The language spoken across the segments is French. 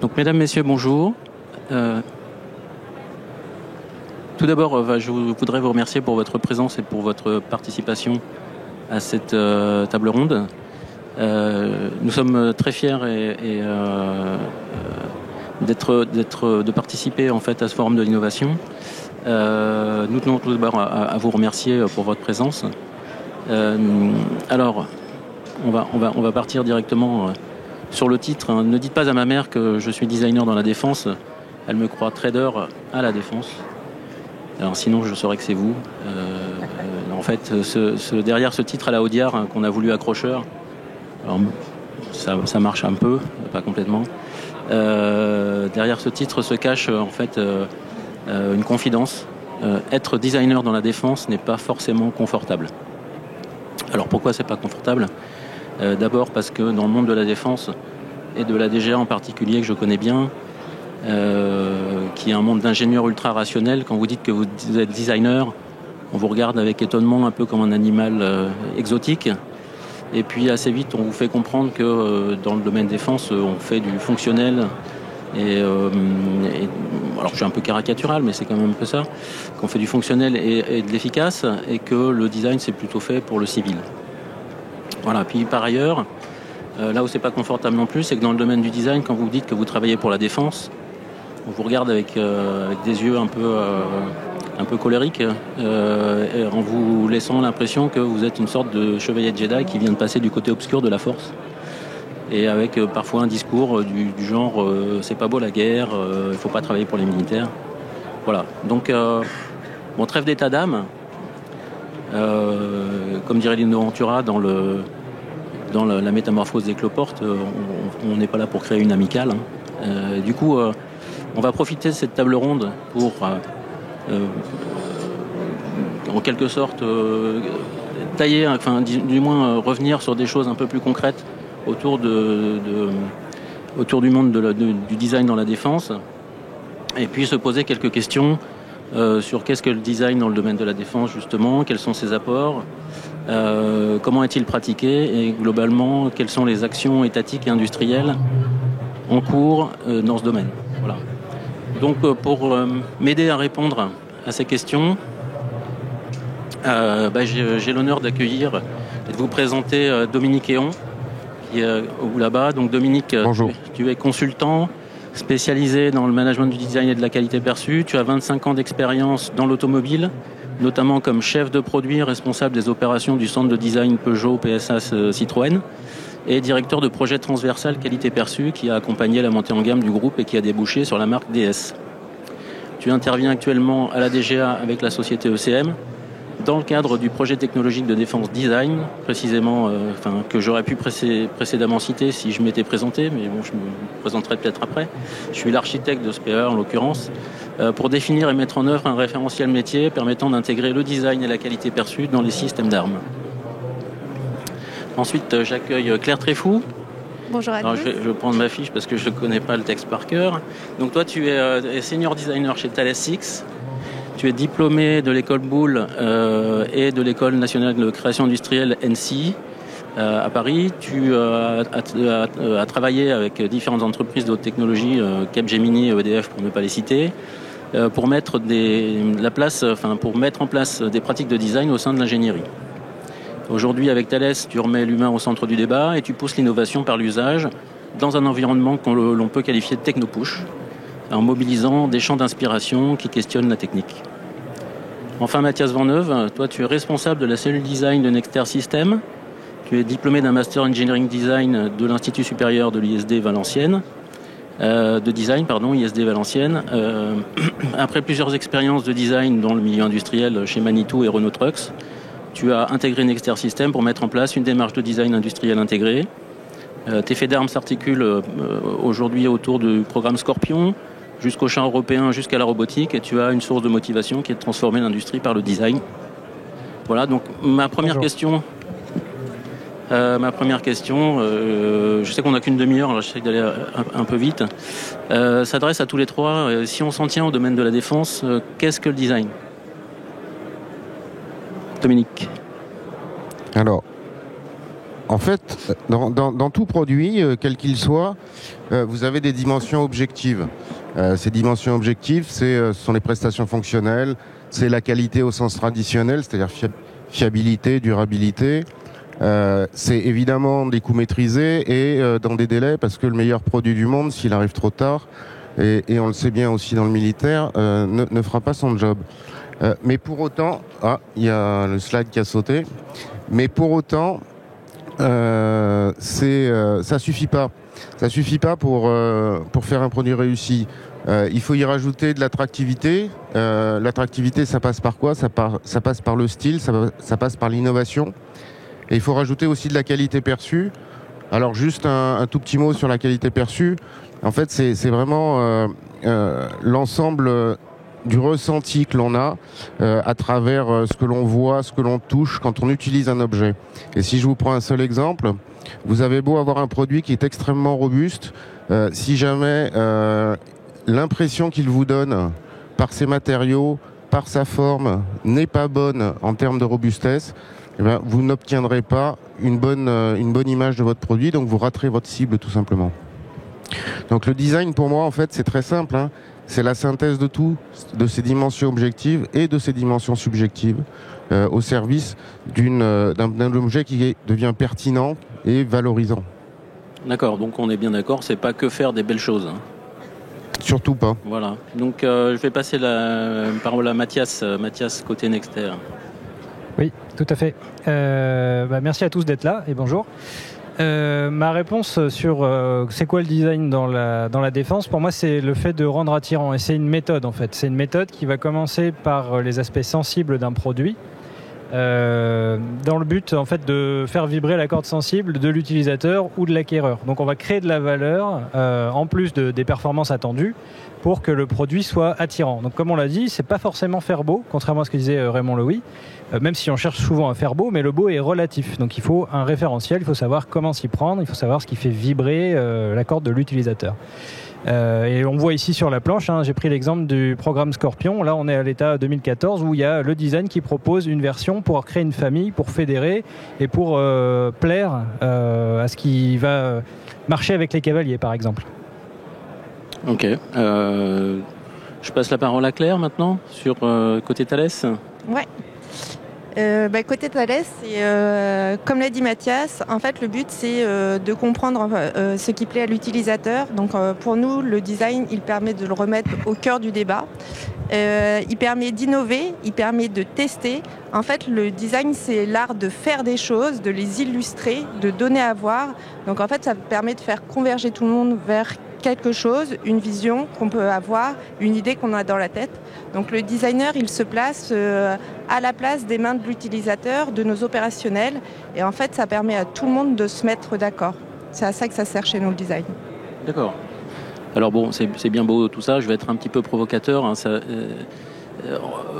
Donc, mesdames, messieurs, bonjour. Tout d'abord, je voudrais vous remercier pour votre présence et pour votre participation à cette table ronde. Nous sommes très fiers de participer en fait à ce forum de l'innovation. Nous tenons tout d'abord à vous remercier pour votre présence. Alors, on va partir directement sur le titre. Ne dites pas à ma mère que je suis designer dans la défense. Elle me croit trader à la défense. Alors sinon, je saurais que c'est vous. En fait, derrière ce titre à la Audiard qu'on a voulu accrocheur, alors, ça marche un peu, pas complètement. Derrière ce titre se cache en fait une confidence. Être designer dans la défense n'est pas forcément confortable. Alors pourquoi c'est pas confortable ? D'abord parce que dans le monde de la défense et de la DGA en particulier que je connais bien, qui est un monde d'ingénieurs ultra rationnels, quand vous dites que vous êtes designer, on vous regarde avec étonnement un peu comme un animal exotique. Et puis assez vite, on vous fait comprendre que dans le domaine défense, on fait du fonctionnel. Alors je suis un peu caricatural, mais c'est quand même un peu ça, qu'on fait du fonctionnel et de l'efficace, et que le design c'est plutôt fait pour le civil. Voilà. Puis par ailleurs, là où c'est pas confortable non plus, c'est que dans le domaine du design, quand vous dites que vous travaillez pour la défense, on vous regarde avec des yeux un peu colériques, en vous laissant l'impression que vous êtes une sorte de chevalier de Jedi qui vient de passer du côté obscur de la force. Et avec parfois un discours du genre c'est pas beau la guerre, il faut pas travailler pour les militaires. Voilà. Donc, bon, trêve d'état d'âme. Comme dirait Lino Ventura dans la métamorphose des cloportes, on n'est pas là pour créer une amicale. Du coup, on va profiter de cette table ronde pour, en quelque sorte, tailler, enfin, du moins revenir sur des choses un peu plus concrètes autour du monde du design dans la défense, et puis se poser quelques questions sur qu'est-ce que le design dans le domaine de la défense justement, quels sont ses apports, comment est-il pratiqué, et globalement quelles sont les actions étatiques et industrielles en cours dans ce domaine. Voilà. Donc pour m'aider à répondre à ces questions, j'ai l'honneur d'accueillir et de vous présenter Dominique Héon, qui est là-bas. Donc Dominique, tu es consultant spécialisé dans le management du design et de la qualité perçue. Tu as 25 ans d'expérience dans l'automobile, notamment comme chef de produit responsable des opérations du centre de design Peugeot, PSA, Citroën, et directeur de projet transversal qualité perçue qui a accompagné la montée en gamme du groupe et qui a débouché sur la marque DS. Tu interviens actuellement à la DGA avec la société ECM dans le cadre du projet technologique de défense design, précisément, que j'aurais pu précédemment citer si je m'étais présenté, mais bon, je me présenterai peut-être après. Je suis l'architecte de ce PE en l'occurrence, pour définir et mettre en œuvre un référentiel métier permettant d'intégrer le design et la qualité perçue dans les systèmes d'armes. Ensuite, j'accueille Claire Tréfou. Bonjour à tous. Je vais prendre ma fiche parce que je ne connais pas le texte par cœur. Donc toi, tu es senior designer chez Thales X. Tu es diplômé de l'école Boulle et de l'école nationale de création industrielle NC à Paris. Tu as travaillé avec différentes entreprises de haute technologie, Capgemini et EDF pour ne pas les citer, pour mettre en place des pratiques de design au sein de l'ingénierie. Aujourd'hui, avec Thales, tu remets l'humain au centre du débat et tu pousses l'innovation par l'usage dans un environnement que l'on peut qualifier de techno-push, en mobilisant des champs d'inspiration qui questionnent la technique. Enfin, Mathias Vanneuve, toi tu es responsable de la cellule design de Nexter Systems. Tu es diplômé d'un master engineering design de l'Institut supérieur de l'ISD Valenciennes, ISD Valenciennes. Après plusieurs expériences de design dans le milieu industriel chez Manitou et Renault Trucks, tu as intégré Nexter Systems pour mettre en place une démarche de design industriel intégré. Tes faits d'armes s'articulent aujourd'hui autour du programme Scorpion, jusqu'au champ européen, jusqu'à la robotique, et tu as une source de motivation qui est de transformer l'industrie par le design. Voilà, donc ma première question, je sais qu'on n'a qu'une demi-heure, alors j'essaie d'aller un peu vite, s'adresse à tous les trois. Si on s'en tient au domaine de la défense, qu'est-ce que le design ? Dominique. Alors, En fait, dans tout produit, quel qu'il soit, vous avez des dimensions objectives. Ces dimensions objectives, ce sont les prestations fonctionnelles, c'est la qualité au sens traditionnel, c'est-à-dire fiabilité, durabilité. C'est évidemment des coûts maîtrisés et dans des délais, parce que le meilleur produit du monde, s'il arrive trop tard, et on le sait bien aussi dans le militaire, ne fera pas son job. Mais pour autant, il y a le slide qui a sauté, mais pour autant, ça suffit pas. Ça suffit pas pour faire un produit réussi. Il faut y rajouter de l'attractivité. L'attractivité, ça passe par quoi ? Ça passe par le style, ça passe par l'innovation. Et il faut rajouter aussi de la qualité perçue. Alors juste un tout petit mot sur la qualité perçue. En fait, c'est vraiment l'ensemble du ressenti que l'on a à travers ce que l'on voit, ce que l'on touche quand on utilise un objet. Et si je vous prends un seul exemple, vous avez beau avoir un produit qui est extrêmement robuste, si jamais l'impression qu'il vous donne par ses matériaux, par sa forme, n'est pas bonne en termes de robustesse, eh bien, vous n'obtiendrez pas une bonne image de votre produit, donc vous raterez votre cible tout simplement. Donc le design pour moi en fait c'est très simple, hein. C'est la synthèse de tout, de ces dimensions objectives et de ces dimensions subjectives au service d'un objet qui devient pertinent et valorisant. D'accord, donc on est bien d'accord, c'est pas que faire des belles choses. Hein. Surtout pas. Voilà, donc je vais passer la parole à Mathias, côté Nexter. Oui, tout à fait. Merci à tous d'être là et bonjour. Ma réponse sur c'est quoi le design dans la défense, pour moi c'est le fait de rendre attirant, et c'est une méthode en fait. C'est une méthode qui va commencer par les aspects sensibles d'un produit, dans le but en fait de faire vibrer la corde sensible de l'utilisateur ou de l'acquéreur. Donc on va créer de la valeur en plus des performances attendues pour que le produit soit attirant. Donc comme on l'a dit, c'est pas forcément faire beau, contrairement à ce que disait Raymond Loewy, même si on cherche souvent à faire beau, mais le beau est relatif. Donc il faut un référentiel, il faut savoir comment s'y prendre, il faut savoir ce qui fait vibrer la corde de l'utilisateur. Et on voit ici sur la planche, hein, j'ai pris l'exemple du programme Scorpion. Là on est à l'état 2014 où il y a le design qui propose une version pour créer une famille, pour fédérer et pour plaire à ce qui va marcher avec les cavaliers par exemple. Ok. Je passe la parole à Claire maintenant sur côté Thales. Ouais. Côté Thales, comme l'a dit Mathias, en fait le but c'est de comprendre ce qui plaît à l'utilisateur. Donc pour nous le design il permet de le remettre au cœur du débat. Il permet d'innover, il permet de tester. En fait le design c'est l'art de faire des choses, de les illustrer, de donner à voir. Donc en fait ça permet de faire converger tout le monde vers quelque chose, une vision qu'on peut avoir, une idée qu'on a dans la tête. Donc le designer, il se place à la place des mains de l'utilisateur, de nos opérationnels. Et en fait, ça permet à tout le monde de se mettre d'accord. C'est à ça que ça sert chez nous, le design. D'accord. Alors bon, c'est bien beau tout ça. Je vais être un petit peu provocateur. Hein,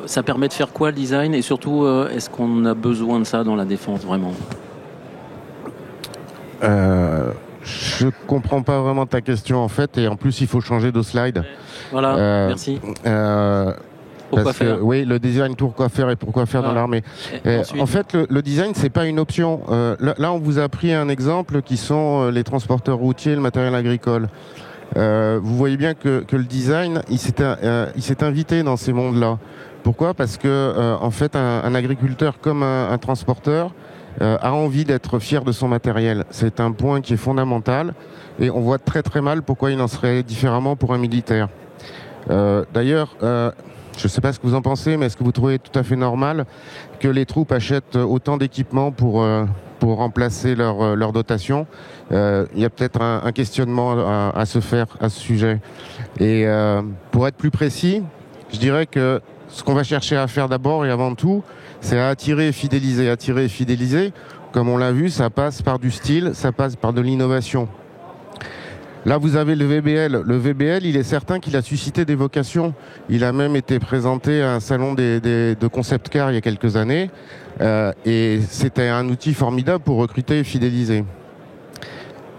ça permet de faire quoi le design ? Et surtout, est-ce qu'on a besoin de ça dans la défense, vraiment ? Je comprends pas vraiment ta question en fait, et en plus il faut changer de slide. Voilà, merci. Pourquoi faire ? Oui, le design, pourquoi faire et pourquoi faire dans l'armée. En fait, le design, c'est pas une option. Là, on vous a pris un exemple qui sont les transporteurs routiers, le matériel agricole. Vous voyez bien que le design, il s'est invité dans ces mondes-là. Pourquoi ? Parce que en fait, un agriculteur comme un transporteur a envie d'être fier de son matériel. C'est un point qui est fondamental et on voit très très mal pourquoi il en serait différemment pour un militaire. D'ailleurs, je ne sais pas ce que vous en pensez, mais est-ce que vous trouvez tout à fait normal que les troupes achètent autant d'équipements pour remplacer leur dotation ? Il y a peut-être un questionnement à se faire à ce sujet. Et pour être plus précis, je dirais que ce qu'on va chercher à faire d'abord et avant tout, c'est à attirer et fidéliser. Attirer et fidéliser, comme on l'a vu, ça passe par du style, ça passe par de l'innovation. Là, vous avez le VBL. Le VBL, il est certain qu'il a suscité des vocations. Il a même été présenté à un salon de concept car il y a quelques années. Et c'était un outil formidable pour recruter et fidéliser.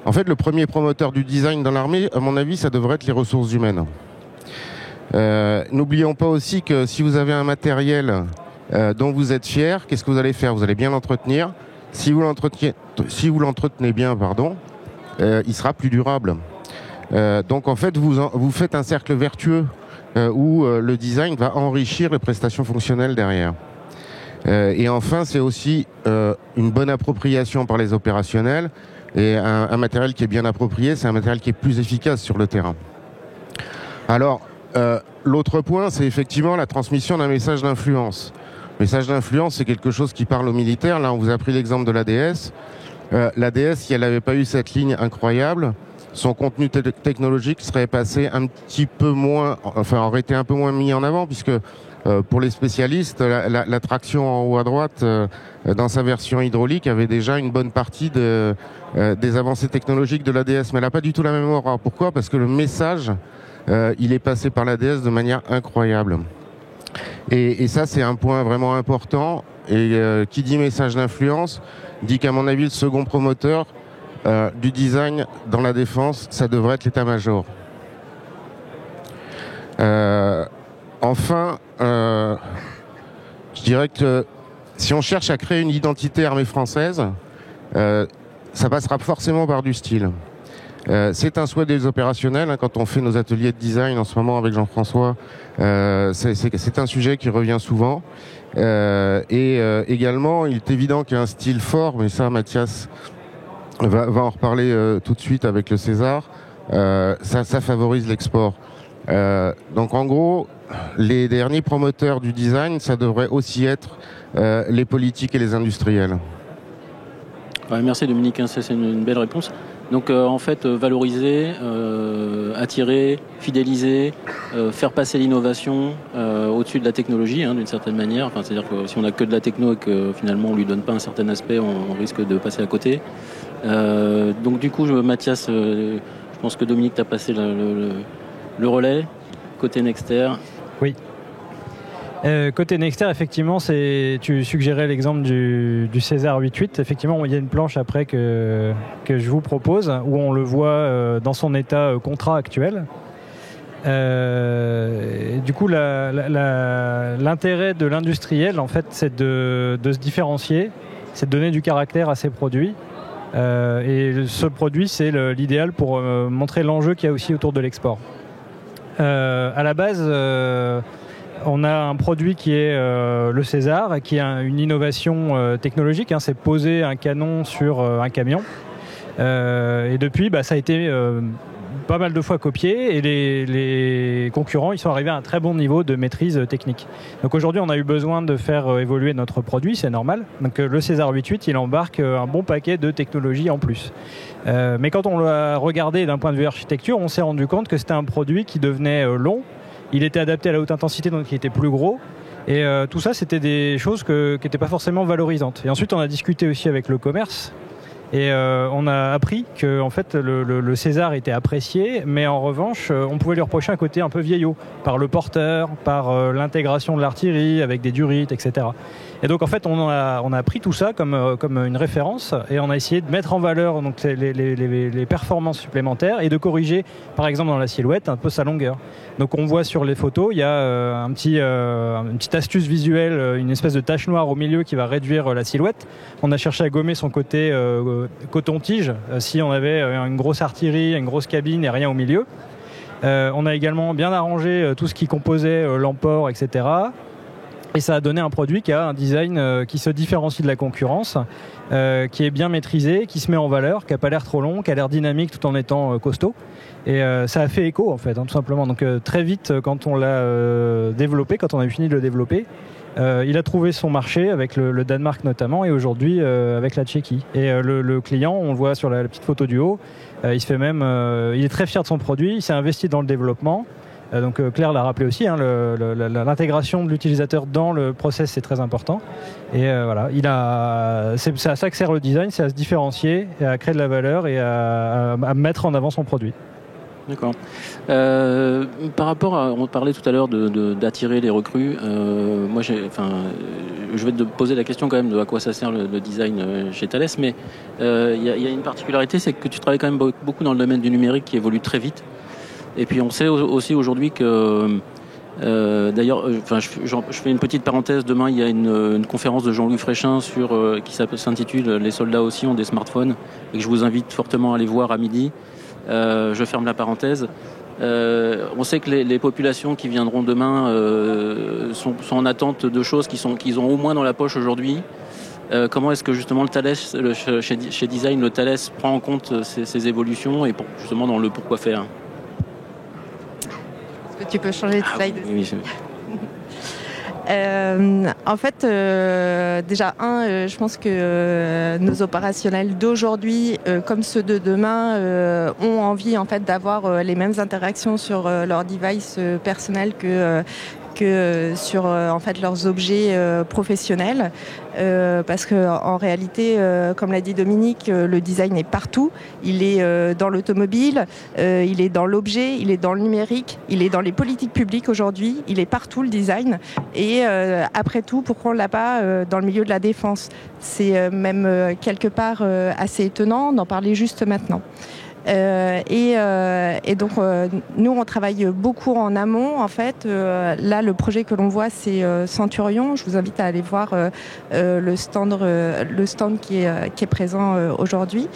En fait, le premier promoteur du design dans l'armée, à mon avis, ça devrait être les ressources humaines. N'oublions pas aussi que si vous avez un matériel dont vous êtes fier, qu'est-ce que vous allez faire ? Vous allez bien l'entretenir si vous l'entretenez bien, il sera plus durable. Donc en fait, vous faites un cercle vertueux où le design va enrichir les prestations fonctionnelles derrière. Et enfin, c'est aussi une bonne appropriation par les opérationnels. Et un matériel qui est bien approprié, c'est un matériel qui est plus efficace sur le terrain. Alors, l'autre point, c'est effectivement la transmission d'un message d'influence. Le message d'influence, c'est quelque chose qui parle aux militaires. Là, on vous a pris l'exemple de l'ADS. L'ADS, si elle n'avait pas eu cette ligne incroyable, son contenu technologique serait passé un petit peu moins, aurait été un peu moins mis en avant, puisque pour les spécialistes, la traction en haut à droite, dans sa version hydraulique, avait déjà une bonne partie des avancées technologiques de l'ADS, mais elle n'a pas du tout la même aura. Pourquoi ? Parce que le message, il est passé par l'ADS de manière incroyable. Et ça, c'est un point vraiment important. Et qui dit message d'influence, dit qu'à mon avis, le second promoteur du design dans la défense, ça devrait être l'état-major. Enfin, je dirais que si on cherche à créer une identité armée française, ça passera forcément par du style. C'est un souhait des opérationnels, quand on fait nos ateliers de design en ce moment avec Jean-François, c'est un sujet qui revient souvent. Également, il est évident qu'il y a un style fort, mais ça, Mathias va en reparler tout de suite avec le César. Ça favorise l'export. Donc en gros, les derniers promoteurs du design, ça devrait aussi être les politiques et les industriels. Ouais, merci Dominique, c'est une belle réponse. Donc en fait, valoriser, attirer, fidéliser, faire passer l'innovation au-dessus de la technologie, d'une certaine manière. Enfin, c'est-à-dire que si on n'a que de la techno et que finalement on lui donne pas un certain aspect, on risque de passer à côté. Donc du coup, Mathias, je pense que Dominique t'a passé le relais côté Nexter. Oui. Côté Nexter, effectivement, tu suggérais l'exemple du César 8.8. Effectivement, il y a une planche après que je vous propose où on le voit dans son état contrat actuel. Du coup, l'intérêt de l'industriel, en fait, c'est de se différencier, c'est de donner du caractère à ses produits. Et ce produit, c'est l'idéal pour montrer l'enjeu qu'il y a aussi autour de l'export. À la base, on a un produit qui est le César, qui est une innovation technologique. C'est poser un canon sur un camion. Et depuis, ça a été pas mal de fois copié. Et les concurrents, ils sont arrivés à un très bon niveau de maîtrise technique. Donc aujourd'hui, on a eu besoin de faire évoluer notre produit, c'est normal. Donc le César 8.8, il embarque un bon paquet de technologies en plus. Mais quand on l'a regardé d'un point de vue architecture, on s'est rendu compte que c'était un produit qui devenait long. Il était adapté à la haute intensité, donc il était plus gros. Et tout ça, c'était des choses qui n'étaient pas forcément valorisantes. Et ensuite, on a discuté aussi avec le commerce. Et on a appris que en fait, le César était apprécié, mais en revanche, on pouvait lui reprocher un côté un peu vieillot, par le porteur, par l'intégration de l'artillerie avec des durites, etc. Et donc en fait, on a pris tout ça comme une référence et on a essayé de mettre en valeur donc, les performances supplémentaires et de corriger, par exemple dans la silhouette, un peu sa longueur. Donc on voit sur les photos, il y a une petite astuce visuelle, une espèce de tache noire au milieu qui va réduire la silhouette. On a cherché à gommer son côté coton-tige, si on avait une grosse artillerie, une grosse cabine et rien au milieu. On a également bien arrangé tout ce qui composait l'emport, etc. Et ça a donné un produit qui a un design qui se différencie de la concurrence, qui est bien maîtrisé, qui se met en valeur, qui n'a pas l'air trop long, qui a l'air dynamique tout en étant costaud. Et ça a fait écho en fait, tout simplement. Donc très vite, quand on l'a développé, quand on a fini de le développer, il a trouvé son marché avec le Danemark notamment et aujourd'hui avec la Tchéquie. Et le client, on le voit sur la petite photo du haut, il est très fier de son produit, il s'est investi dans le développement. Donc Claire l'a rappelé aussi, l'intégration de l'utilisateur dans le process c'est très important. Et voilà, c'est à ça que sert le design, c'est à se différencier, et à créer de la valeur et à mettre en avant son produit. D'accord. Par rapport à, on parlait tout à l'heure d'attirer les recrues. Moi, je vais te poser la question quand même de à quoi ça sert le design chez Thales, mais il y a une particularité, c'est que tu travailles quand même beaucoup dans le domaine du numérique qui évolue très vite. Et puis on sait aussi aujourd'hui que D'ailleurs, je fais une petite parenthèse. Demain, il y a une conférence de Jean-Louis Fréchin qui s'intitule « Les soldats aussi ont des smartphones » et que je vous invite fortement à aller voir à midi. Je ferme la parenthèse. On sait que les populations qui viendront demain sont en attente de choses qu'ils ont au moins dans la poche aujourd'hui. Comment est-ce que justement le Thales, chez Design, le Thales prend en compte ces évolutions et justement dans le pourquoi faire? Est-ce que tu peux changer de slide? Oui. En fait, déjà, je pense que nos opérationnels d'aujourd'hui, comme ceux de demain, ont envie en fait d'avoir les mêmes interactions sur leur device personnel que sur en fait leurs objets professionnels, parce que en réalité, comme l'a dit Dominique, le design est partout. Il est dans l'automobile, il est dans l'objet, il est dans le numérique, il est dans les politiques publiques aujourd'hui. Il est partout, le design. Et après tout, pourquoi on l'a pas dans le milieu de la défense? C'est même quelque part assez étonnant d'en parler juste maintenant. Et donc nous on travaille beaucoup en amont en fait. Là le projet que l'on voit c'est Centurion. Je vous invite à aller voir le stand qui est présent aujourd'hui.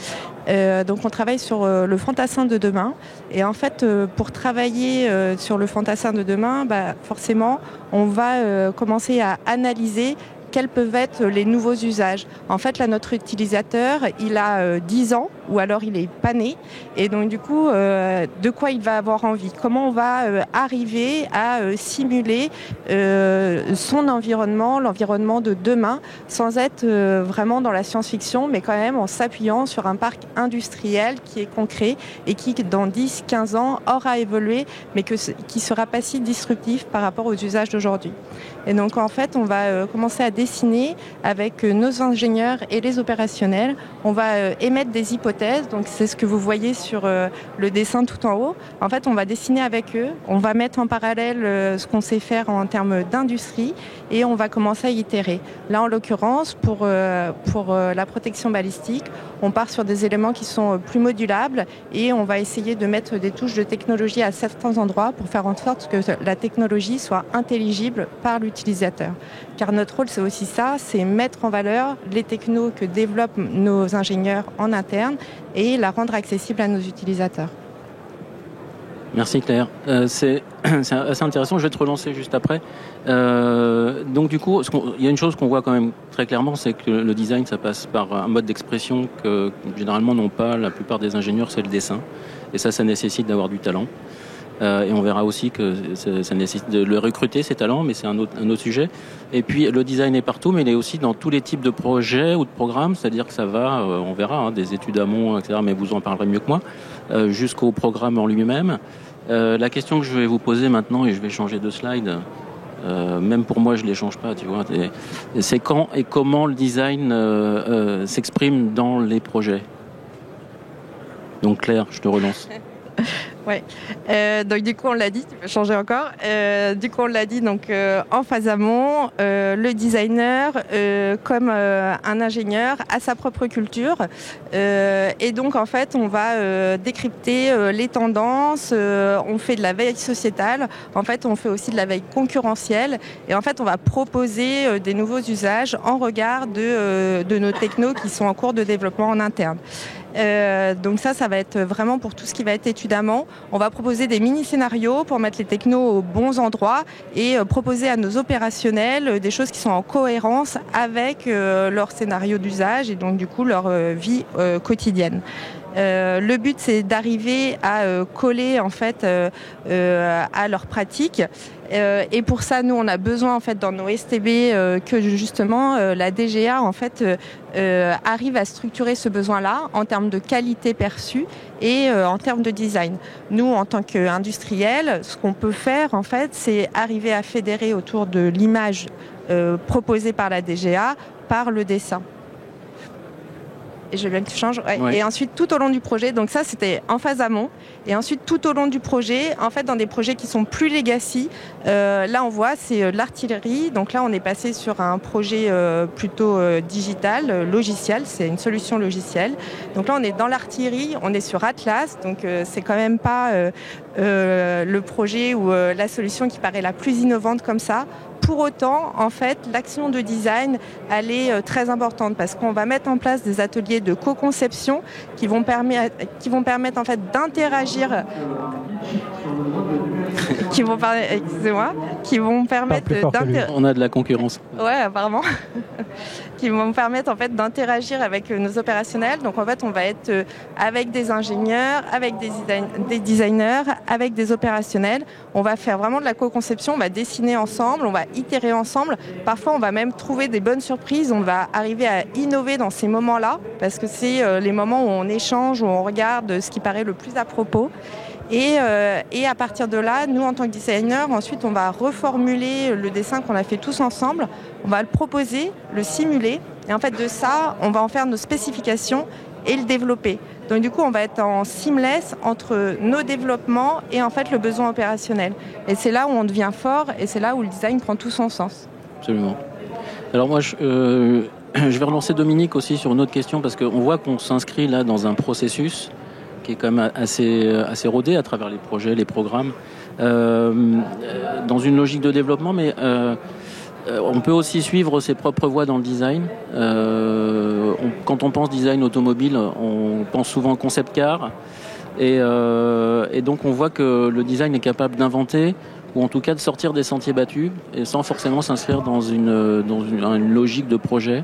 Donc on travaille sur le fantassin de demain et en fait pour travailler sur le fantassin de demain, forcément on va commencer à analyser quels peuvent être les nouveaux usages. En fait, là, notre utilisateur, il a 10 ans ou alors il est pas né. Et donc, du coup, de quoi il va avoir envie? Comment on va arriver à simuler son environnement, l'environnement de demain, sans être vraiment dans la science-fiction, mais quand même en s'appuyant sur un parc industriel qui est concret et qui, dans 10-15 ans, aura évolué, mais qui sera pas si disruptif par rapport aux usages d'aujourd'hui. Et donc, en fait, on va commencer à dessiner avec nos ingénieurs et les opérationnels. On va émettre des hypothèses. Donc, c'est ce que vous voyez sur le dessin tout en haut. En fait, on va dessiner avec eux. On va mettre en parallèle ce qu'on sait faire en termes d'industrie et on va commencer à itérer. Là, en l'occurrence, pour la protection balistique, on part sur des éléments qui sont plus modulables et on va essayer de mettre des touches de technologie à certains endroits pour faire en sorte que la technologie soit intelligible par l'utilisateur. Car notre rôle, c'est aussi ça, c'est mettre en valeur les technos que développent nos ingénieurs en interne et la rendre accessible à nos utilisateurs. Merci Claire. C'est assez intéressant, je vais te relancer juste après. Donc du coup, il y a une chose qu'on voit quand même très clairement, c'est que le design, ça passe par un mode d'expression que généralement n'ont pas la plupart des ingénieurs, c'est le dessin. Et ça nécessite d'avoir du talent. Et on verra aussi que ça nécessite de le recruter, ces talents, mais c'est un autre sujet. Et puis le design est partout, mais il est aussi dans tous les types de projets ou de programmes, c'est-à-dire que ça va, on verra, des études amont, etc., mais vous en parlerez mieux que moi, jusqu'au programme en lui-même. La question que je vais vous poser maintenant, et je vais changer de slide, même pour moi je ne les change pas, tu vois, c'est quand et comment le design s'exprime dans les projets. Donc Claire, je te relance. Ouais. Donc du coup on l'a dit, tu peux changer encore. Du coup on l'a dit donc en phase amont, le designer comme un ingénieur a sa propre culture et donc en fait on va décrypter les tendances. On fait de la veille sociétale. En fait on fait aussi de la veille concurrentielle et en fait on va proposer des nouveaux usages en regard de nos technos qui sont en cours de développement en interne. Donc ça va être vraiment pour tout ce qui va être étude amont. On va proposer des mini-scénarios pour mettre les technos aux bons endroits et proposer à nos opérationnels des choses qui sont en cohérence avec leur scénario d'usage et donc du coup leur vie quotidienne. Le but c'est d'arriver à coller en fait à leur pratique. Et pour ça, nous, on a besoin en fait dans nos STB que justement la DGA en fait arrive à structurer ce besoin-là en termes de qualité perçue et en termes de design. Nous, en tant qu'industriels, ce qu'on peut faire en fait, c'est arriver à fédérer autour de l'image proposée par la DGA par le dessin. Et je veux bien que tu changes. Ouais. Ouais. Et ensuite, tout au long du projet, donc ça, c'était en phase amont. Et ensuite, tout au long du projet, en fait, dans des projets qui sont plus legacy, là, on voit, c'est l'artillerie. Donc là, on est passé sur un projet plutôt digital, logiciel. C'est une solution logicielle. Donc là, on est dans l'artillerie, on est sur Atlas. Donc, c'est quand même pas le projet ou la solution qui paraît la plus innovante comme ça. Pour autant, en fait, l'action de design, elle est très importante parce qu'on va mettre en place des ateliers de co-conception qui vont permettre en fait d'interagir, qui vont permettre On a de la concurrence. Ouais, apparemment. Qui vont permettre en fait d'interagir avec nos opérationnels. Donc en fait, on va être avec des ingénieurs, avec des designers, avec des opérationnels. On va faire vraiment de la co-conception, on va dessiner ensemble, on va itérer ensemble. Parfois, on va même trouver des bonnes surprises. On va arriver à innover dans ces moments-là parce que c'est les moments où on échange, où on regarde ce qui paraît le plus à propos. Et à partir de là, nous, en tant que designers, ensuite, on va reformuler le dessin qu'on a fait tous ensemble. On va le proposer, le simuler. Et en fait, de ça, on va en faire nos spécifications et le développer. Donc, du coup, on va être en seamless entre nos développements et en fait, le besoin opérationnel. Et c'est là où on devient fort et c'est là où le design prend tout son sens. Absolument. Alors moi, je vais relancer Dominique aussi sur une autre question parce qu'on voit qu'on s'inscrit là dans un processus qui est quand même assez rodé à travers les projets, les programmes, dans une logique de développement, mais on peut aussi suivre ses propres voies dans le design. Quand on pense design automobile, on pense souvent concept car, et donc on voit que le design est capable d'inventer, ou en tout cas de sortir des sentiers battus, et sans forcément s'inscrire dans une logique de projet.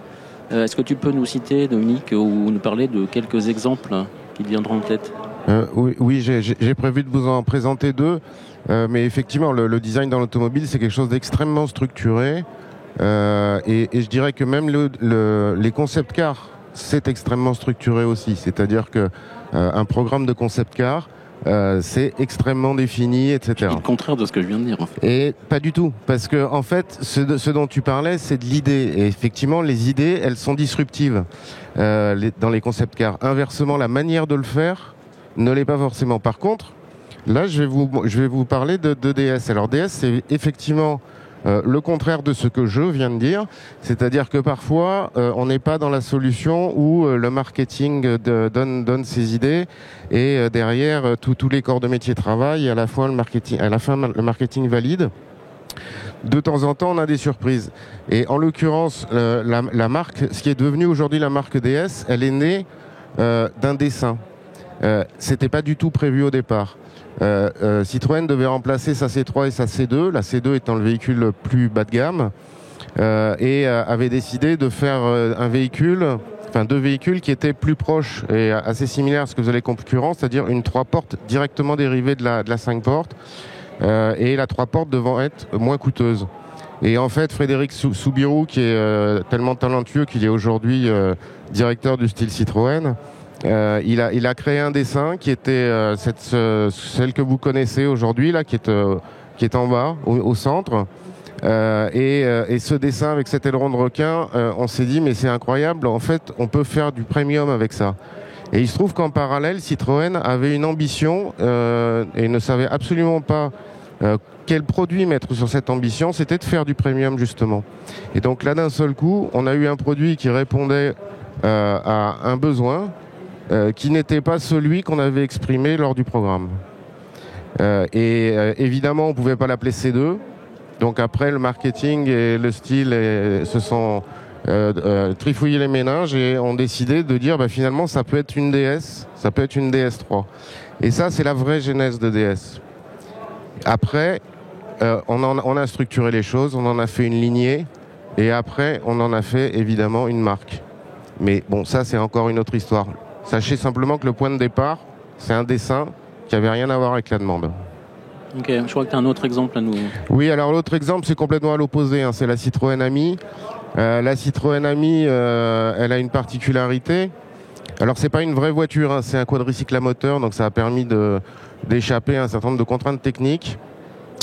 Est-ce que tu peux nous citer, Dominique, ou nous parler de quelques exemples qui te viendront en tête? Oui, j'ai prévu de vous en présenter deux, mais effectivement, le design dans l'automobile, c'est quelque chose d'extrêmement structuré, et je dirais que même les concept cars, c'est extrêmement structuré aussi. C'est-à-dire que un programme de concept car, c'est extrêmement défini, etc. C'est le contraire de ce que je viens de dire, en fait. Et pas du tout, parce que en fait, ce dont tu parlais, c'est de l'idée. Et effectivement, les idées, elles sont disruptives dans les concept cars. Inversement, la manière de le faire ne l'est pas forcément. Par contre, là, je vais vous parler de DS. Alors DS, c'est effectivement le contraire de ce que je viens de dire, c'est-à-dire que parfois on n'est pas dans la solution où le marketing donne ses idées et derrière tous les corps de métier travaillent et à la fin le marketing valide. De temps en temps, on a des surprises. Et en l'occurrence, la marque, ce qui est devenu aujourd'hui la marque DS, elle est née d'un dessin. C'était pas du tout prévu au départ. Citroën devait remplacer sa C3 et sa C2, la C2 étant le véhicule le plus bas de gamme, et avait décidé de faire deux véhicules qui étaient plus proches et assez similaires à ce que faisaient les concurrents, c'est-à-dire une 3 portes directement dérivée de la 5 portes, et la 3 portes devant être moins coûteuse. Et en fait, Frédéric Soubirous, qui est tellement talentueux qu'il est aujourd'hui directeur du style Citroën, il a créé un dessin qui était celle que vous connaissez aujourd'hui, là, qui est en bas, au centre. Et ce dessin avec cet aileron de requin, on s'est dit mais c'est incroyable, en fait on peut faire du premium avec ça. Et il se trouve qu'en parallèle, Citroën avait une ambition et ne savait absolument pas quel produit mettre sur cette ambition, c'était de faire du premium justement. Et donc là d'un seul coup, on a eu un produit qui répondait à un besoin qui n'était pas celui qu'on avait exprimé lors du programme. Évidemment, on ne pouvait pas l'appeler C2. Donc après, le marketing et le style se sont trifouillés les méninges et ont décidé de dire finalement, ça peut être une DS, ça peut être une DS3. Et ça, c'est la vraie genèse de DS. Après, on a structuré les choses, on en a fait une lignée, et après, on en a fait évidemment une marque. Mais bon, ça, c'est encore une autre histoire. Sachez simplement que le point de départ, c'est un dessin qui n'avait rien à voir avec la demande. Ok, je crois que tu as un autre exemple à nous. Oui, alors l'autre exemple, c'est complètement à l'opposé. C'est la Citroën Ami. La Citroën Ami, elle a une particularité. Alors, c'est pas une vraie voiture, c'est un quadricycle à moteur, donc ça a permis d'échapper à un certain nombre de contraintes techniques.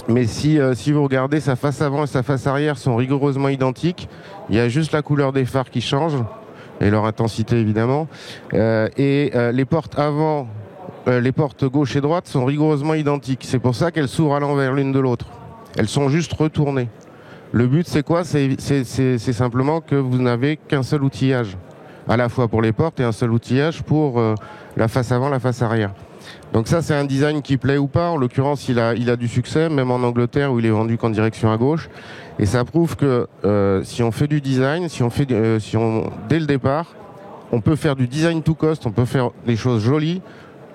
Mais si vous regardez, sa face avant et sa face arrière sont rigoureusement identiques. Il y a juste la couleur des phares qui change. Et leur intensité évidemment. Les portes avant, les portes gauche et droite sont rigoureusement identiques. C'est pour ça qu'elles s'ouvrent à l'envers l'une de l'autre. Elles sont juste retournées. Le but c'est quoi ? C'est simplement que vous n'avez qu'un seul outillage, à la fois pour les portes et un seul outillage pour la face avant, la face arrière. Donc ça, c'est un design qui plaît ou pas. En l'occurrence, il a du succès, même en Angleterre où il est vendu qu'en direction à gauche. Et ça prouve que si on fait du design, dès le départ, on peut faire du design to cost, on peut faire des choses jolies.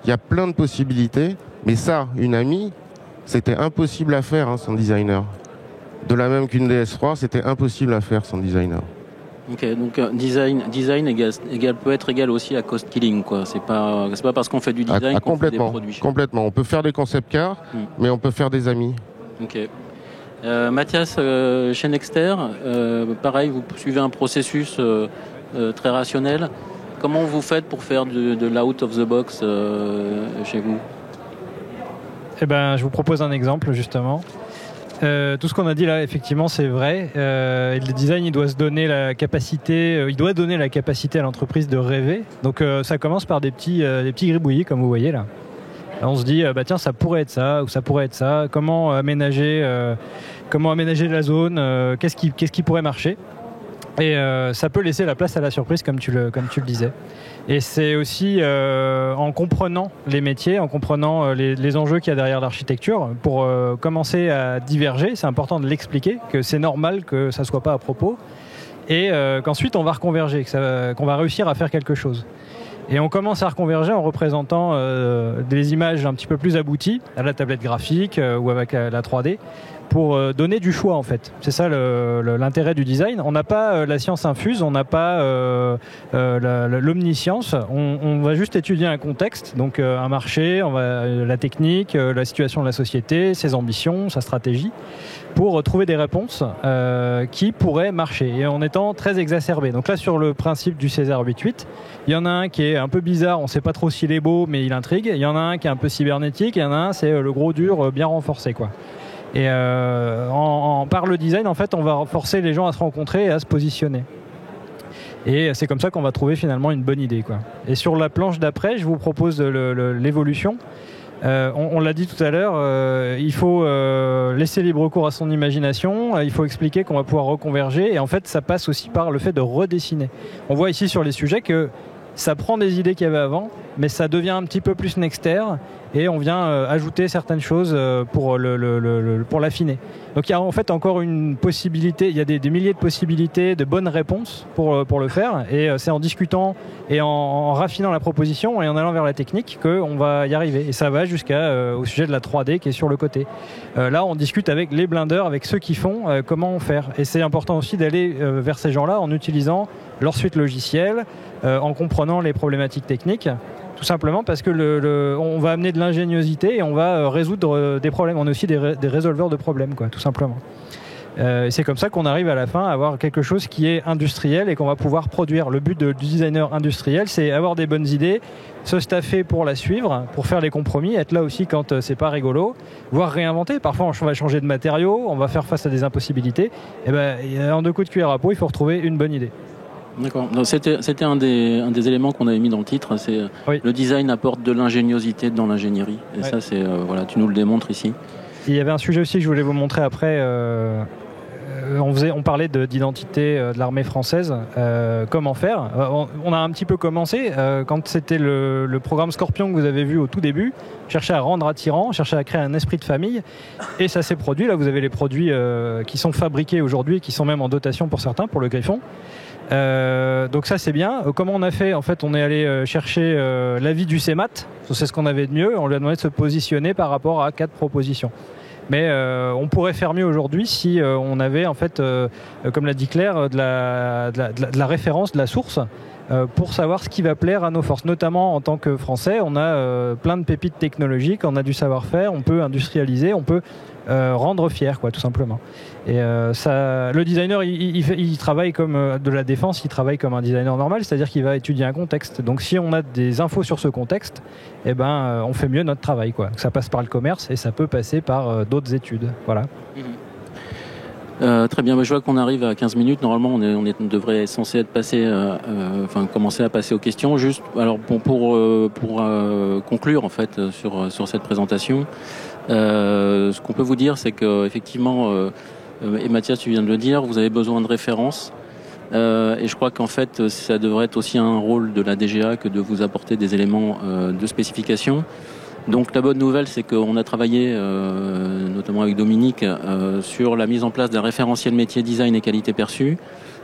Il y a plein de possibilités. Mais ça, une amie, c'était impossible à faire sans designer. De la même qu'une DS3, c'était impossible à faire sans designer. Ok, donc design peut être égal aussi à cost killing, quoi. C'est pas parce qu'on fait du design qu'on fait des produits. Complètement. On peut faire des concept cars, mais on peut faire des amis. Ok. Mathias, chez Nexter, pareil, vous suivez un processus très rationnel. Comment vous faites pour faire de l'out of the box chez vous? Eh ben, je vous propose un exemple justement. Tout ce qu'on a dit là, effectivement, c'est vrai. Le design, il doit donner la capacité à l'entreprise de rêver. Donc, ça commence par des petits gribouillis, comme vous voyez là. On se dit, tiens, ça pourrait être ça ou ça pourrait être ça. Comment aménager la zone Qu'est-ce qui pourrait marcher? Et ça peut laisser la place à la surprise, comme tu le disais. Et c'est aussi en comprenant les métiers, en comprenant les enjeux qu'il y a derrière l'architecture, pour commencer à diverger. C'est important de l'expliquer, que c'est normal que ça ne soit pas à propos, et qu'ensuite on va reconverger, qu'on va réussir à faire quelque chose. Et on commence à reconverger en représentant des images un petit peu plus abouties, à la tablette graphique ou avec la 3D, pour donner du choix en fait. C'est ça l'intérêt du design. On n'a pas la science infuse, on n'a pas l'omniscience. On va juste étudier un contexte, donc un marché, la technique, la situation de la société, ses ambitions, sa stratégie, pour trouver des réponses qui pourraient marcher, et en étant très exacerbées. Donc là, sur le principe du César 8.8, il y en a un qui est un peu bizarre, on ne sait pas trop s'il est beau, mais il intrigue. Il y en a un qui est un peu cybernétique, il y en a un, c'est le gros dur bien renforcé, quoi. Et par le design, en fait, on va forcer les gens à se rencontrer et à se positionner. Et c'est comme ça qu'on va trouver finalement une bonne idée, quoi. Et sur la planche d'après, je vous propose l'évolution. On l'a dit tout à l'heure, il faut laisser libre cours à son imagination, il faut expliquer qu'on va pouvoir reconverger, et en fait ça passe aussi par le fait de redessiner. On voit ici sur les sujets que ça prend des idées qu'il y avait avant, mais ça devient un petit peu plus Nexter, et on vient ajouter certaines choses pour l'affiner. Donc il y a en fait encore une possibilité, il y a des milliers de possibilités, de bonnes réponses pour le faire, et c'est en discutant et en raffinant la proposition et en allant vers la technique qu'on va y arriver. Et ça va jusqu'au sujet de la 3D qui est sur le côté. Là on discute avec les blinders, avec ceux qui font comment faire. Et c'est important aussi d'aller vers ces gens-là en utilisant leur suite logicielle, en comprenant les problématiques techniques. Tout simplement parce que on va amener de l'ingéniosité et on va résoudre des problèmes. On est aussi des résolveurs de problèmes, quoi, tout simplement. C'est comme ça qu'on arrive à la fin à avoir quelque chose qui est industriel et qu'on va pouvoir produire. Le but du designer industriel, c'est avoir des bonnes idées, se staffer pour la suivre, pour faire les compromis, être là aussi quand c'est pas rigolo, voire réinventer. Parfois, on va changer de matériaux, on va faire face à des impossibilités. Et en 2 coups de cuillère à peau, il faut retrouver une bonne idée. D'accord. C'était un des éléments qu'on avait mis dans le titre. C'est oui. Le design apporte de l'ingéniosité dans l'ingénierie. Et ça, c'est voilà, tu nous le démontres ici. Et il y avait un sujet aussi que je voulais vous montrer après. On parlait d'identité de l'armée française. Comment faire? On a un petit peu commencé quand c'était le programme Scorpion que vous avez vu au tout début. Chercher à rendre attirant, chercher à créer un esprit de famille. Et ça s'est produit. Là, vous avez les produits qui sont fabriqués aujourd'hui, qui sont même en dotation pour certains, pour le Griffon. Donc ça c'est bien. Comment on a fait? En fait, on est allé chercher l'avis du CEMAT. C'est ce qu'on avait de mieux. On lui a demandé de se positionner par rapport à 4 propositions. Mais on pourrait faire mieux aujourd'hui si on avait en fait, comme l'a dit Claire, de la référence, de la source, pour savoir ce qui va plaire à nos forces. Notamment en tant que Français, on a plein de pépites technologiques, on a du savoir-faire, on peut industrialiser, on peut rendre fier, quoi, tout simplement. Et le designer, il travaille comme de la défense, il travaille comme un designer normal, c'est-à-dire qu'il va étudier un contexte. Donc si on a des infos sur ce contexte, on fait mieux notre travail, quoi. Ça passe par le commerce et ça peut passer par d'autres études. Voilà. Très bien, je vois qu'on arrive à 15 minutes. Normalement, on devrait censé être passé, commencer à passer aux questions. Juste, alors pour conclure en fait sur cette présentation, ce qu'on peut vous dire, c'est que effectivement, et Mathias, tu viens de le dire, vous avez besoin de références. Et je crois qu'en fait, ça devrait être aussi un rôle de la DGA que de vous apporter des éléments de spécification. Donc la bonne nouvelle, c'est qu'on a travaillé, notamment avec Dominique, sur la mise en place d'un référentiel métier design et qualité perçue,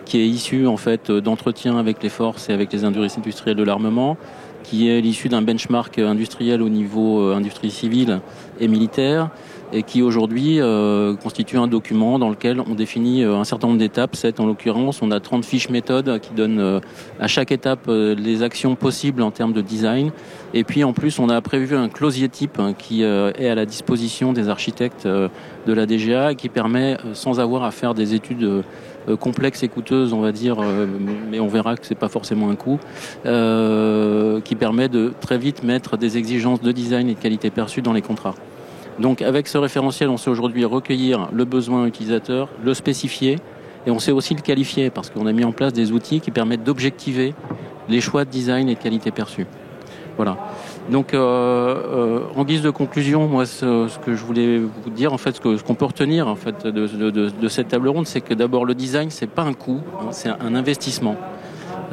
qui est issu en fait d'entretiens avec les forces et avec les industries industrielles de l'armement, qui est l'issue d'un benchmark industriel au niveau industrie civile et militaire, et qui aujourd'hui constitue un document dans lequel on définit un certain nombre d'étapes. 7 en l'occurrence, on a 30 fiches méthodes qui donnent à chaque étape les actions possibles en termes de design. Et puis en plus, on a prévu un closier type qui est à la disposition des architectes de la DGA et qui permet, sans avoir à faire des études complexes et coûteuses, on va dire, mais on verra que c'est pas forcément un coût, qui permet de très vite mettre des exigences de design et de qualité perçue dans les contrats. Donc avec ce référentiel, on sait aujourd'hui recueillir le besoin utilisateur, le spécifier, et on sait aussi le qualifier, parce qu'on a mis en place des outils qui permettent d'objectiver les choix de design et de qualité perçue. Voilà. Donc en guise de conclusion, moi ce que je voulais vous dire, en fait, ce qu'on peut retenir en fait de cette table ronde, c'est que d'abord le design, c'est pas un coût, c'est un investissement.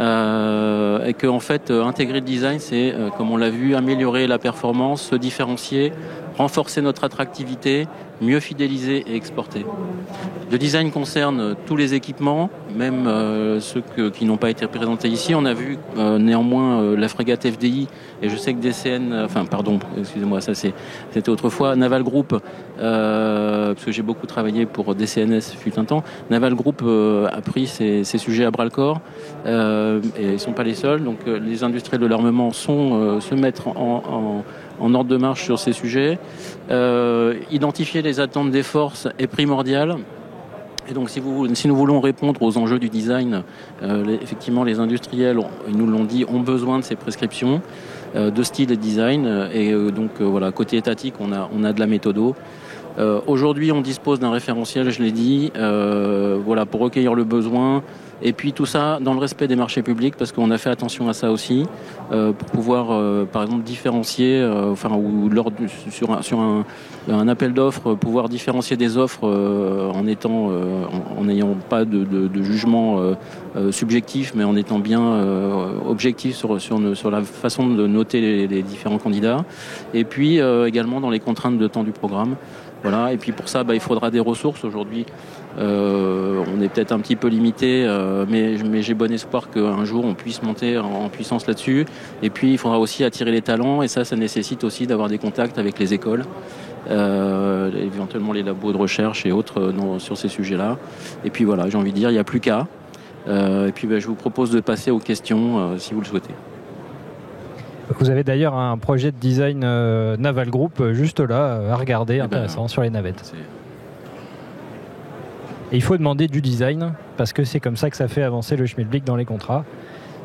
Et que en fait intégrer le design, c'est comme on l'a vu, améliorer la performance, se différencier, renforcer notre attractivité, mieux fidéliser et exporter. Le design concerne tous les équipements, même ceux qui n'ont pas été présentés ici. On a vu néanmoins la frégate FDI, et je sais que DCN, excusez-moi, ça c'était autrefois, Naval Group, parce que j'ai beaucoup travaillé pour DCNS fut un temps, Naval Group a pris ces sujets à bras-le-corps, et ils ne sont pas les seuls, donc les industriels de l'armement se mettent en ordre de marche sur ces sujets. Identifier les attentes des forces est primordial. Et donc si nous voulons répondre aux enjeux du design, effectivement les industriels, ils nous l'ont dit, ont besoin de ces prescriptions de style et de design. Et donc voilà, côté étatique, on a de la méthodo. Aujourd'hui, on dispose d'un référentiel, je l'ai dit, voilà, pour recueillir le besoin. Et puis tout ça dans le respect des marchés publics, parce qu'on a fait attention à ça aussi, pour pouvoir, par exemple, différencier, ou sur un appel d'offres, pouvoir différencier des offres en n'ayant pas de jugement subjectif, mais en étant bien objectif sur la façon de noter les différents candidats. Et puis également dans les contraintes de temps du programme. Voilà. Et puis pour ça, il faudra des ressources. Aujourd'hui, on est peut-être un petit peu limité, mais j'ai bon espoir qu'un jour on puisse monter en puissance là-dessus. Et puis il faudra aussi attirer les talents, et ça nécessite aussi d'avoir des contacts avec les écoles, éventuellement les labos de recherche et autres sur ces sujets-là. Et puis voilà, j'ai envie de dire, il n'y a plus qu'à. Et puis je vous propose de passer aux questions si vous le souhaitez. Vous avez d'ailleurs un projet de design Naval Group juste là à regarder, intéressant, sur les navettes. Et il faut demander du design, parce que c'est comme ça que ça fait avancer le schmilblick dans les contrats.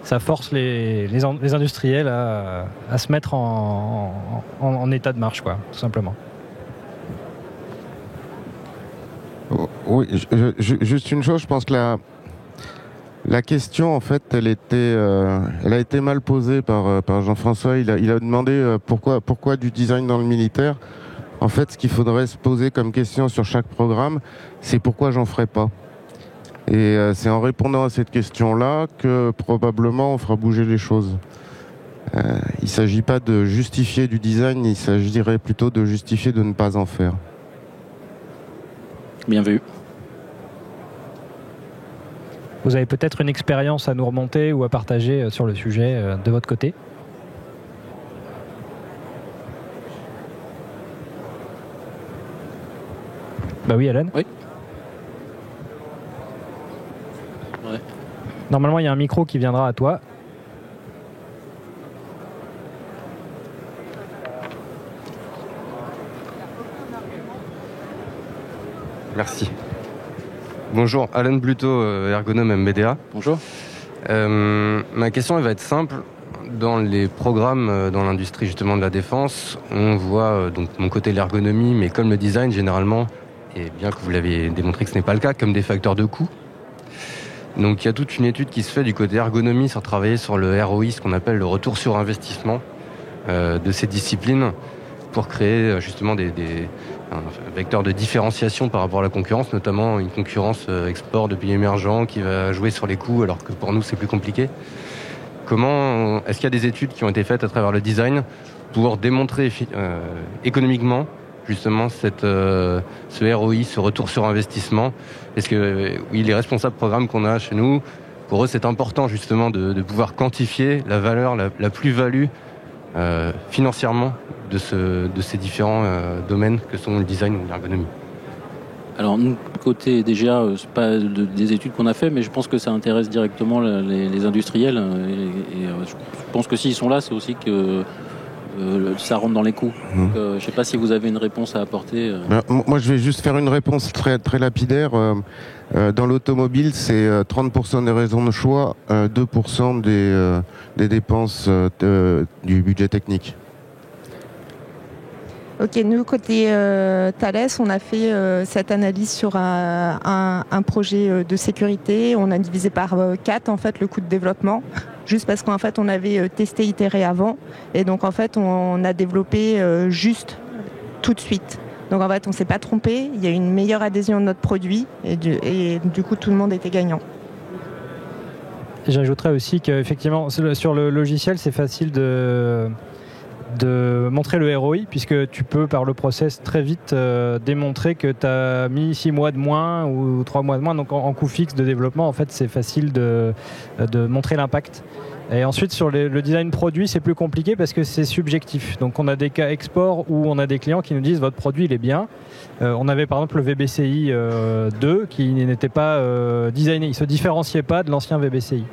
Ça force les industriels à se mettre en état de marche, quoi, tout simplement. Oui, juste une chose, je pense que la question, en fait, elle a été mal posée par Jean-François. Il a demandé pourquoi du design dans le militaire. En fait, ce qu'il faudrait se poser comme question sur chaque programme, c'est pourquoi j'en ferai pas. Et c'est en répondant à cette question-là que probablement on fera bouger les choses. Il ne s'agit pas de justifier du design, il s'agirait plutôt de justifier de ne pas en faire. Bien vu. Vous avez peut-être une expérience à nous remonter ou à partager sur le sujet de votre côté ? Bah oui, Alan. Oui. Ouais. Normalement, il y a un micro qui viendra à toi. Merci. Bonjour, Alan Bluto, ergonome MBDA. Bonjour. Ma question elle va être simple. Dans les programmes dans l'industrie justement de la défense, on voit donc mon côté l'ergonomie, mais comme le design généralement, et bien que vous l'avez démontré que ce n'est pas le cas, comme des facteurs de coût. Donc il y a toute une étude qui se fait du côté ergonomie sur travailler sur le ROI, ce qu'on appelle le retour sur investissement de ces disciplines, pour créer justement un vecteur de différenciation par rapport à la concurrence, notamment une concurrence export de pays émergents qui va jouer sur les coûts alors que pour nous c'est plus compliqué. est-ce qu'il y a des études qui ont été faites à travers le design pour démontrer économiquement justement ce ROI, ce retour sur investissement? Est-ce que oui, les responsables programmes qu'on a chez nous, pour eux c'est important justement de pouvoir quantifier la valeur, la plus-value financièrement de ces différents domaines que sont le design ou l'ergonomie. Alors nous, côté DGA, c'est pas des études qu'on a fait, mais je pense que ça intéresse directement les industriels. Et je pense que s'ils sont là, c'est aussi que ça rentre dans les coûts. Donc, je ne sais pas si vous avez une réponse à apporter. Moi, je vais juste faire une réponse très, très lapidaire. Dans l'automobile, c'est 30% des raisons de choix, 2% des dépenses du budget technique. Ok, nous, côté Thales, on a fait cette analyse sur un projet de sécurité. On a divisé par 4 en fait, le coût de développement, juste parce qu'en fait, on avait testé, itéré avant. Et donc, en fait, on a développé juste tout de suite. Donc, en fait, on ne s'est pas trompé. Il y a eu une meilleure adhésion de notre produit. Et du coup, tout le monde était gagnant. J'ajouterais aussi qu'effectivement, sur le logiciel, c'est facile de montrer le ROI, puisque tu peux par le process très vite démontrer que tu as mis 6 mois de moins ou 3 mois de moins. Donc en coût fixe de développement, en fait, c'est facile de montrer l'impact. Et ensuite, sur le design produit, c'est plus compliqué parce que c'est subjectif. Donc on a des cas export où on a des clients qui nous disent votre produit il est bien. On avait par exemple le VBCI 2 qui n'était pas designé, il ne se différenciait pas de l'ancien VBCI.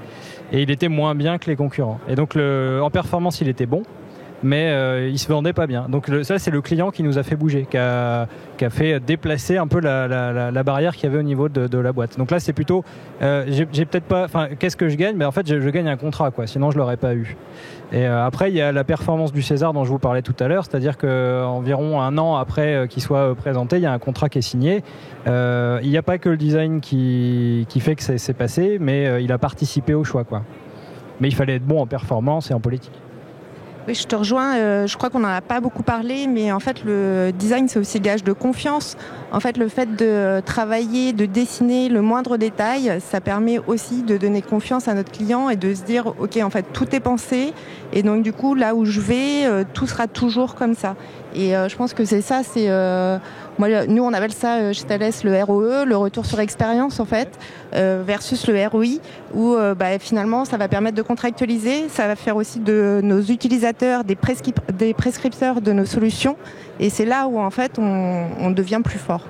Et il était moins bien que les concurrents. Et donc en performance, il était bon, mais il se vendait pas bien. Donc ça, c'est le client qui nous a fait bouger, qui a fait déplacer un peu la barrière qu'il y avait au niveau de la boîte. Donc là, c'est plutôt, j'ai peut-être pas, enfin, qu'est-ce que je gagne? Mais en fait, je gagne un contrat, quoi. Sinon, je l'aurais pas eu. Et après, il y a la performance du César dont je vous parlais tout à l'heure, c'est-à-dire qu'environ un an après qu'il soit présenté, il y a un contrat qui est signé. Il n'y a pas que le design qui fait que c'est passé, mais il a participé au choix, quoi. Mais il fallait être bon en performance et en politique. Oui, je te rejoins. Je crois qu'on n'en a pas beaucoup parlé, mais en fait, le design, c'est aussi gage de confiance. En fait, le fait de travailler, de dessiner le moindre détail, ça permet aussi de donner confiance à notre client et de se dire, OK, en fait, tout est pensé. Et donc, du coup, là où je vais, tout sera toujours comme ça. Et je pense que c'est ça, nous, on appelle ça chez Thales le ROE, le retour sur expérience, en fait, versus le ROI, où finalement, ça va permettre de contractualiser, ça va faire aussi de nos utilisateurs des prescripteurs de nos solutions. Et c'est là où, en fait, on devient plus fort.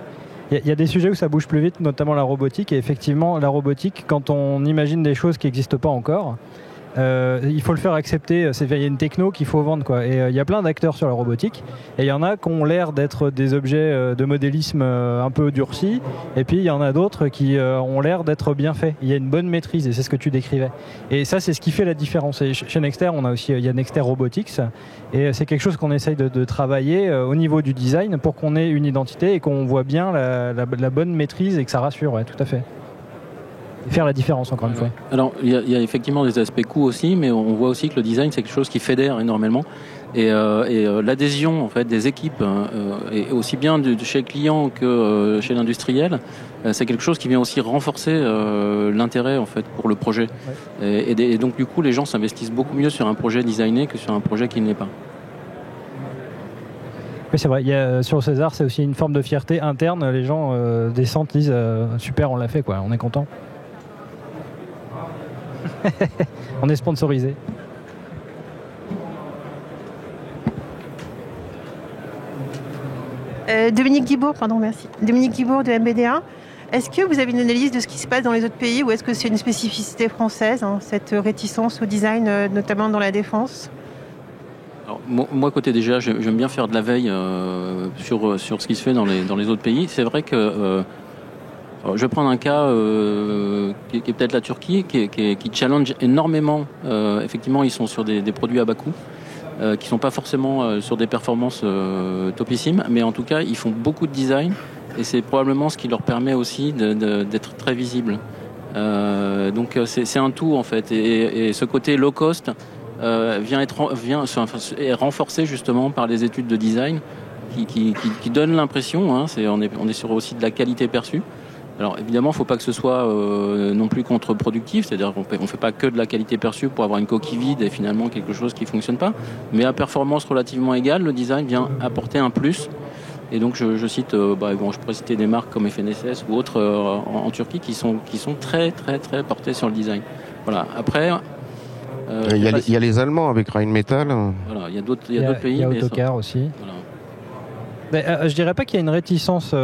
Il y a des sujets où ça bouge plus vite, notamment la robotique. Et effectivement, la robotique, quand on imagine des choses qui n'existent pas encore, il faut le faire accepter. Il y a une techno qu'il faut vendre, quoi. Et il y a plein d'acteurs sur la robotique. Et il y en a qui ont l'air d'être des objets de modélisme un peu durcis. Et puis il y en a d'autres qui ont l'air d'être bien faits. Il y a une bonne maîtrise, et c'est ce que tu décrivais. Et ça, c'est ce qui fait la différence. Et chez Nexter, il y a Nexter Robotics. Et c'est quelque chose qu'on essaye de travailler au niveau du design pour qu'on ait une identité et qu'on voit bien la bonne maîtrise et que ça rassure. Ouais, tout à fait. Faire la différence, encore une fois. Alors, il y a effectivement des aspects coûts aussi, mais on voit aussi que le design, c'est quelque chose qui fédère énormément. Et l'adhésion, en fait, des équipes, et aussi bien chez le client que chez l'industriel, c'est quelque chose qui vient aussi renforcer l'intérêt, en fait, pour le projet. Ouais. Et donc, du coup, les gens s'investissent beaucoup mieux sur un projet designé que sur un projet qui ne l'est pas. Oui, c'est vrai. Sur César, c'est aussi une forme de fierté interne. Les gens descendent, disent super, on l'a fait, quoi. On est content. On est sponsorisé. Dominique Guibourg, merci. Dominique Guibourg de MBDA. Est-ce que vous avez une analyse de ce qui se passe dans les autres pays ou est-ce que c'est une spécificité française, cette réticence au design, notamment dans la défense? Alors, moi, côté DGA, j'aime bien faire de la veille sur ce qui se fait dans les autres pays. C'est vrai que je vais prendre un cas qui est peut-être la Turquie, qui challenge énormément. Effectivement, ils sont sur des produits à bas coût, qui ne sont pas forcément sur des performances topissimes, mais en tout cas, ils font beaucoup de design, et c'est probablement ce qui leur permet aussi d'être très visibles. Donc c'est un tout, en fait, et ce côté low cost est renforcé justement par les études de design qui donnent l'impression, on est sur aussi de la qualité perçue, Alors évidemment, il ne faut pas que ce soit non plus contre-productif, c'est-à-dire qu'on ne fait pas que de la qualité perçue pour avoir une coquille vide et finalement quelque chose qui ne fonctionne pas. Mais à performance relativement égale, le design vient apporter un plus. Et donc je cite, je pourrais citer des marques comme FNSS ou autres en Turquie qui sont très très très portées sur le design. Voilà. Après, il y a les Allemands avec Rheinmetall. Voilà, il y a d'autres pays. Il y a Autocar aussi. Voilà. Mais, je dirais pas qu'il y a une réticence,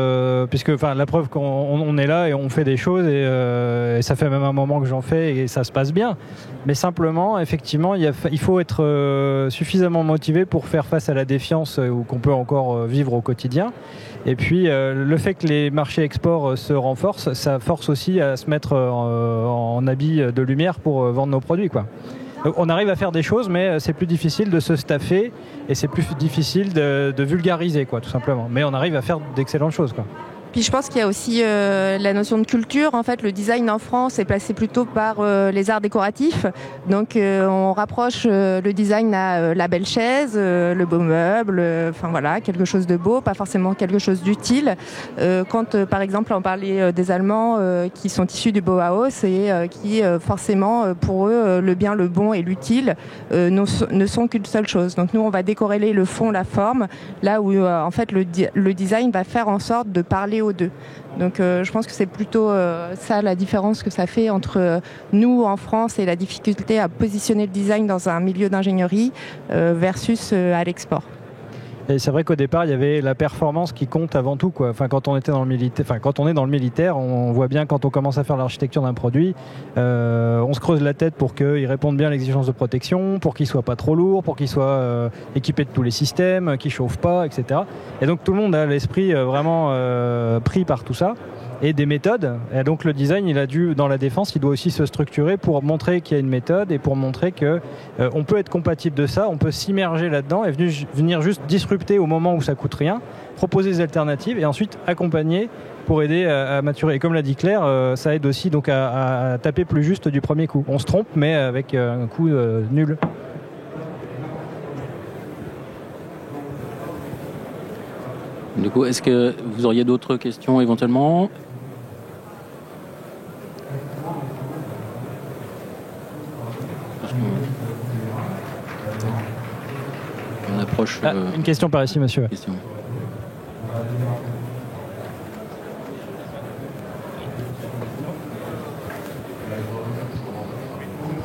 puisque la preuve qu'on est là et on fait des choses et ça fait même un moment que j'en fais et ça se passe bien. Mais simplement, effectivement, il faut être suffisamment motivé pour faire face à la défiance qu'on peut encore vivre au quotidien. Et puis le fait que les marchés export se renforcent, ça force aussi à se mettre en habit de lumière pour vendre nos produits, quoi. On arrive à faire des choses, mais c'est plus difficile de se staffer et c'est plus difficile de vulgariser, quoi, tout simplement. Mais on arrive à faire d'excellentes choses, quoi. Puis je pense qu'il y a aussi la notion de culture. En fait, le design en France est placé plutôt par les arts décoratifs. Donc on rapproche le design à la belle chaise, le beau meuble, quelque chose de beau, pas forcément quelque chose d'utile. Quand par exemple on parlait des Allemands qui sont issus du Bauhaus et qui forcément pour eux le bien, le bon et l'utile ne sont qu'une seule chose. Donc nous on va décorréler le fond, la forme, là où en fait le design va faire en sorte de parler aux deux. Donc je pense que c'est plutôt ça la différence que ça fait entre nous en France et la difficulté à positionner le design dans un milieu d'ingénierie versus à l'export. Et c'est vrai qu'au départ, il y avait la performance qui compte avant tout, quoi. Quand on était dans le militaire, quand on est dans le militaire, on voit bien quand on commence à faire l'architecture d'un produit, on se creuse la tête pour qu'il réponde bien à l'exigence de protection, pour qu'il soit pas trop lourd, pour qu'il soit équipé de tous les systèmes, qu'il chauffe pas, etc. Et donc tout le monde a l'esprit vraiment pris par tout ça. Et des méthodes. Et donc le design, dans la défense, il doit aussi se structurer pour montrer qu'il y a une méthode et pour montrer que on peut être compatible de ça, on peut s'immerger là-dedans et venir juste disrupter au moment où ça coûte rien, proposer des alternatives et ensuite accompagner pour aider à maturer. Et comme l'a dit Claire, ça aide aussi donc à taper plus juste du premier coup. On se trompe, mais avec un coup nul. Du coup, est-ce que vous auriez d'autres questions éventuellement ? On approche. Une question par ici, monsieur. Question.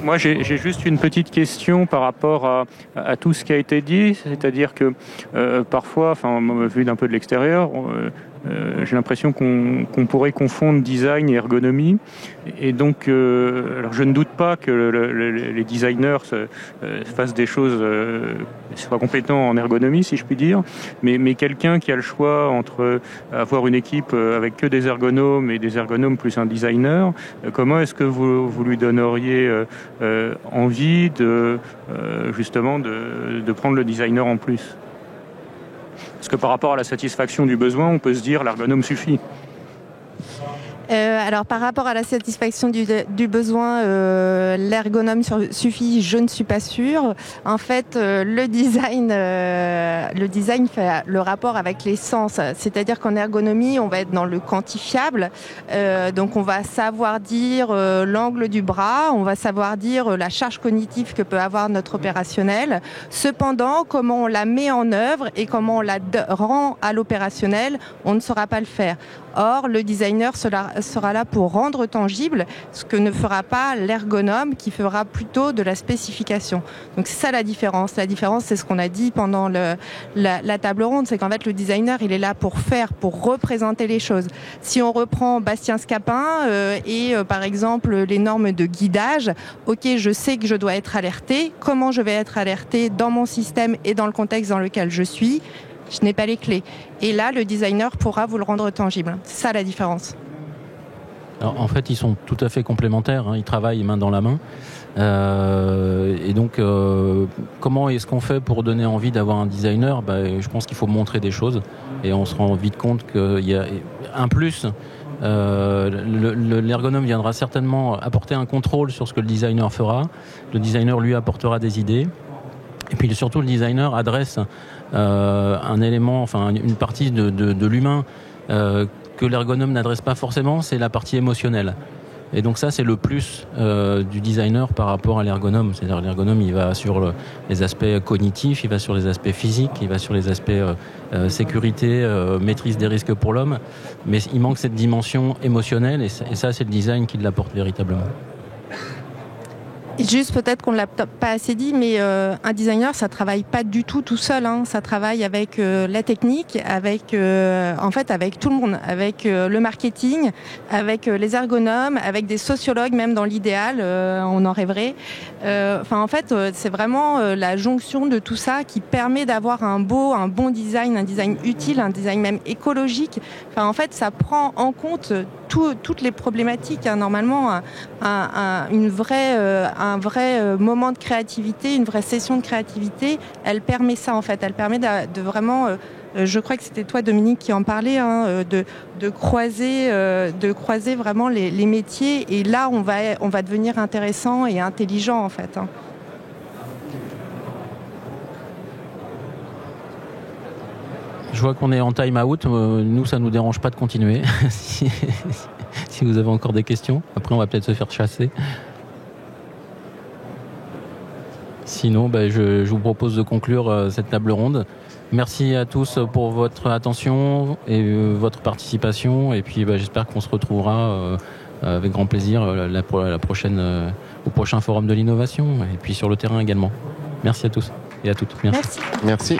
Moi, j'ai juste une petite question par rapport à tout ce qui a été dit, c'est-à-dire que parfois, vu d'un peu de l'extérieur, j'ai l'impression qu'on pourrait confondre design et ergonomie. Et donc, alors je ne doute pas que les designers fassent des choses, soient compétents en ergonomie, si je puis dire, mais quelqu'un qui a le choix entre avoir une équipe avec que des ergonomes et des ergonomes plus un designer, comment est-ce que vous lui donneriez envie justement de prendre le designer en plus ? Parce que par rapport à la satisfaction du besoin, on peut se dire l'ergonome suffit. Alors par rapport à la satisfaction du besoin, l'ergonome suffit, je ne suis pas sûre. En fait, le design fait le rapport avec les sens. C'est-à-dire qu'en ergonomie, on va être dans le quantifiable. Donc on va savoir dire l'angle du bras, on va savoir dire la charge cognitive que peut avoir notre opérationnel. Cependant, comment on la met en œuvre et comment on la rend à l'opérationnel, on ne saura pas le faire. Or, le designer sera là pour rendre tangible ce que ne fera pas l'ergonome qui fera plutôt de la spécification. Donc c'est ça la différence. La différence, c'est ce qu'on a dit pendant la table ronde, c'est qu'en fait le designer, il est là pour représenter les choses. Si on reprend Bastien Scapin et par exemple les normes de guidage, ok, je sais que je dois être alerté. Comment je vais être alerté dans mon système et dans le contexte dans lequel je suis ? Je n'ai pas les clés. Et là, le designer pourra vous le rendre tangible. C'est ça la différence. Alors, en fait, ils sont tout à fait complémentaires. Ils travaillent main dans la main. Et donc, comment est-ce qu'on fait pour donner envie d'avoir un designer ? Je pense qu'il faut montrer des choses. Et on se rend vite compte qu'il y a un plus. L'ergonome viendra certainement apporter un contrôle sur ce que le designer fera. Le designer lui apportera des idées. Et puis surtout, le designer adresse un élément, une partie de l'humain que l'ergonome n'adresse pas forcément, c'est la partie émotionnelle. Et donc ça, c'est le plus du designer par rapport à l'ergonome. C'est-à-dire l'ergonome, il va sur les aspects cognitifs, il va sur les aspects physiques, il va sur les aspects sécurité, maîtrise des risques pour l'homme. Mais il manque cette dimension émotionnelle et ça, c'est le design qui l'apporte véritablement. Juste peut-être qu'on ne l'a pas assez dit, mais un designer, ça travaille pas du tout seul. Hein. Ça travaille avec la technique, avec avec tout le monde, avec le marketing, avec les ergonomes, avec des sociologues, même dans l'idéal, on en rêverait. C'est vraiment la jonction de tout ça qui permet d'avoir un bon design, un design utile, un design même écologique. Ça prend en compte toutes les problématiques. Hein. Normalement, un vrai moment de créativité, une vraie session de créativité, elle permet ça en fait. Elle permet de vraiment, je crois que c'était toi Dominique qui en parlait, hein, de croiser vraiment les métiers. Et là, on va devenir intéressant et intelligent en fait. Hein. Je vois qu'on est en time out. Nous, ça nous dérange pas de continuer. si vous avez encore des questions. Après, on va peut-être se faire chasser. Sinon, je vous propose de conclure cette table ronde. Merci à tous pour votre attention et votre participation. Et puis, j'espère qu'on se retrouvera avec grand plaisir au prochain forum de l'innovation et puis sur le terrain également. Merci à tous et à toutes. Merci.